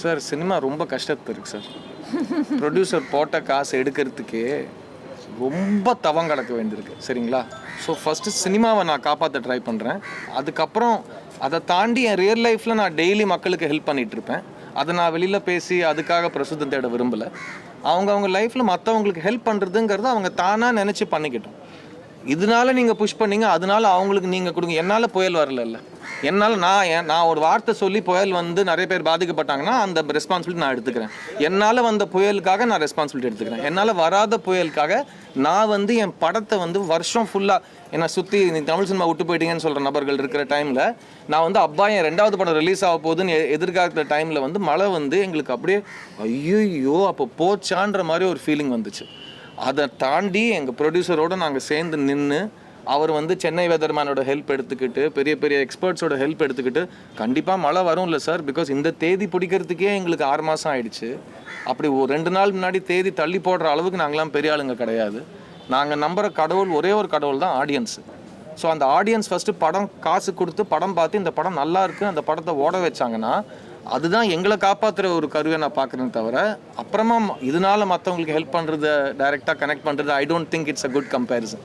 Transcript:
Sir cinema ரொம்ப கஷ்டத்து இருக்குது sir. Producer போட்ட காசு எடுக்கிறதுக்கே ரொம்ப தவம் கிடக்க வேண்டியிருக்கு சரிங்களா. ஸோ ஃபஸ்ட்டு சினிமாவை நான் காப்பாற்ற ட்ரை பண்ணுறேன். அதுக்கப்புறம் அதை தாண்டி என் ரியல் லைஃப்பில் நான் டெய்லி மக்களுக்கு ஹெல்ப் பண்ணிகிட்ருப்பேன். அதை நான் வெளியில் பேசி அதுக்காக பிரசுத்தம் தேட விரும்பலை. அவங்க லைஃப்பில் மற்றவங்களுக்கு ஹெல்ப் பண்ணுறதுங்கிறத அவங்க தானாக நினச்சி பண்ணிக்கிட்டோம். இதனால நீங்கள் புஷ் பண்ணீங்க, அதனால அவங்களுக்கு நீங்கள் கொடுங்க. என்னால் புயல் வரல. என்னால் நான் ஒரு வார்த்தை சொல்லி புயல் வந்து நிறைய பேர் பாதிக்கப்பட்டாங்கன்னா அந்த ரெஸ்பான்சிபிலிட்டி நான் எடுத்துக்கிறேன். என்னால் வந்த புயலுக்காக நான் ரெஸ்பான்சிபிலிட்டி எடுத்துக்கிறேன். என்னால் வராத புயலுக்காக நான் வந்து என் படத்தை வந்து வருஷம் ஃபுல்லாக என்னை சுற்றி தமிழ் சினிமா விட்டு போயிட்டீங்கன்னு சொல்கிற நபர்கள் இருக்கிற டைமில் நான் வந்து அப்பா என் 2வது படம் ரிலீஸ் ஆக போகுதுன்னு எதிர்காலத்தில் டைமில் வந்து மழை வந்து எங்களுக்கு அப்படியே ஐயோ அப்போ போச்சான்ற மாதிரி ஒரு ஃபீலிங் வந்துச்சு. அதை தாண்டி எங்கள் ப்ரொடியூசரோடு நாங்கள் சேர்ந்து நின்று அவர் வந்து சென்னை வெதர்மேனோட ஹெல்ப் எடுத்துக்கிட்டு பெரிய பெரிய எக்ஸ்பர்ட்ஸோட ஹெல்ப் எடுத்துக்கிட்டு கண்டிப்பாக மழை வரும் இல்லை சார், பிகாஸ் இந்த தேதி பிடிக்கிறதுக்கே எங்களுக்கு 6 மாதம் ஆயிடுச்சு. அப்படி ஒரு 2 நாள் முன்னாடி தேதி தள்ளி போடுற அளவுக்கு நாங்களாம் பெரிய ஆளுங்க கிடையாது. நாங்கள் நம்புகிற கடவுள் ஒரே ஒரு கடவுள் தான், ஆடியன்ஸு. ஸோ அந்த ஆடியன்ஸ் ஃபஸ்ட்டு படம் காசு கொடுத்து படம் பார்த்து இந்த படம் நல்லா இருக்குது அந்த படத்தை ஓட வச்சாங்கன்னா அதுதான் எங்களை காப்பாற்றுற ஒரு கருவியை நான் பார்க்குறேன்னு தவிர அப்புறமா இதனால மற்றவங்களுக்கு ஹெல்ப் பண்ணுறது டைரெக்டாக கனெக்ட் பண்ணுறது I don't think it's a good comparison.